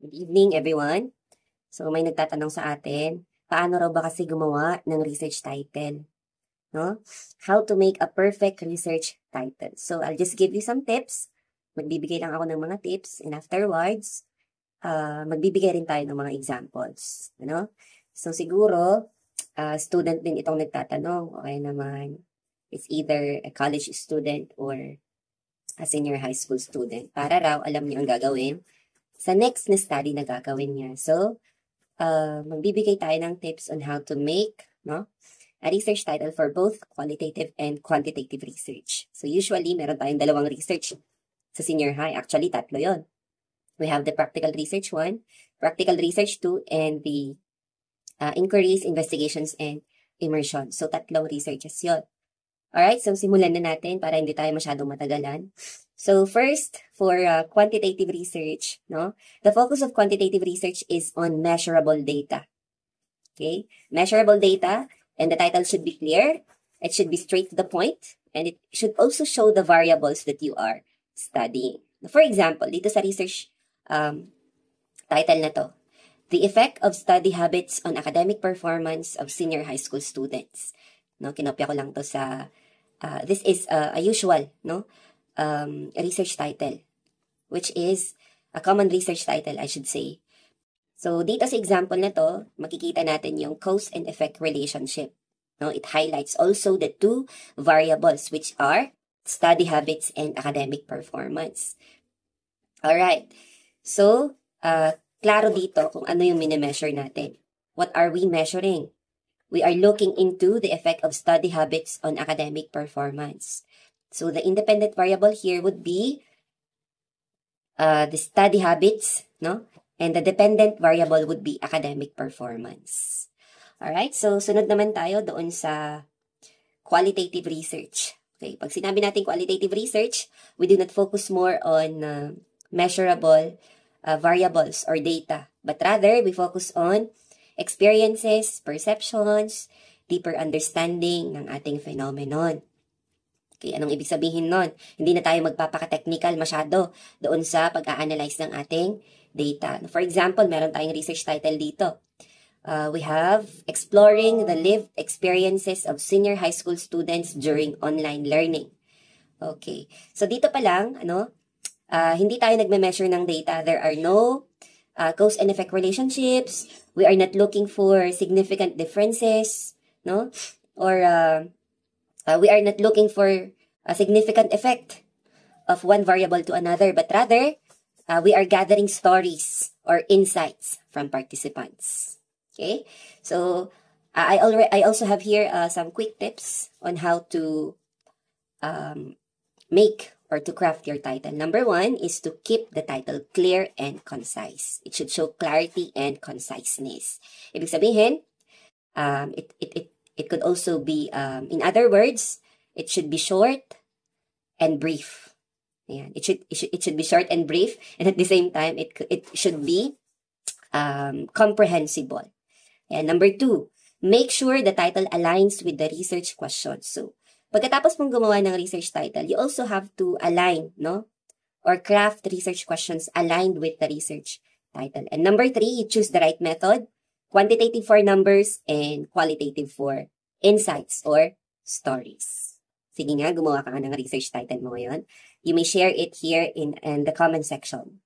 Good evening, everyone. So, may nagtatanong sa atin, paano raw ba kasi gumawa ng research title? No? How to make a perfect research title. So, I'll just give you some tips. Magbibigay lang ako ng mga tips and afterwards, magbibigay rin tayo ng mga examples. Ano? So, siguro, student din itong nagtatanong. Okay naman. It's either a college student or a senior high school student. Para raw, alam niyo ang gagawin sa next na study na gagawin niya. So, magbibigay tayo ng tips on how to make a research title for both qualitative and quantitative research. So, usually, meron tayong dalawang research sa senior high. Actually, tatlo yon. We have the practical research 1, practical research 2, and the inquiries, investigations, and immersion. So, tatlong researches yon. Alright, so simulan na natin para hindi tayo masyadong matagalan. So first, for quantitative research, the focus of quantitative research is on measurable data. Okay, measurable data, and the title should be clear. It should be straight to the point, and it should also show the variables that you are studying. For example, dito sa research title na to, the effect of study habits on academic performance of senior high school students. Kinopya ko lang to sa this is a usual research title, which is a common research title, I should say. So, dito sa example na to, makikita natin yung cause and effect relationship. It highlights also the two variables, which are study habits and academic performance. Alright. So, klaro dito kung ano yung mini-measure natin. What are we measuring? We are looking into the effect of study habits on academic performance. So, the independent variable here would be the study habits, and the dependent variable would be academic performance. Alright, so sunod naman tayo doon sa qualitative research. Okay, pag sinabi natin qualitative research, we do not focus more on measurable variables or data, but rather we focus on experiences, perceptions, deeper understanding ng ating phenomenon. Okay, anong ibig sabihin nun? Hindi na tayo magpapaka-technical masyado doon sa pag-a-analyze ng ating data. For example, meron tayong research title dito. We have Exploring the Lived Experiences of Senior High School Students During Online Learning. Okay, so dito pa lang, hindi tayo nagme-measure ng data. There are no cause and effect relationships. We are not looking for significant differences, or we are not looking for a significant effect of one variable to another, but rather we are gathering stories or insights from participants. Okay, so I also have here some quick tips on how to make or to craft your title. Number 1 is to keep the title clear and concise. It should show clarity and conciseness. Ibig sabihin, it could also be, in other words, it should be short and brief. Ayan. It should be short and brief, and at the same time, it should be comprehensible. And number 2, make sure the title aligns with the research questions. So, pagkatapos mong gumawa ng research title, you also have to align, or craft research questions aligned with the research title. And number 3, you choose the right method, quantitative for numbers and qualitative for insights or stories. Sige nga, gumawa ka ng research title mo ngayon. You may share it here in the comment section.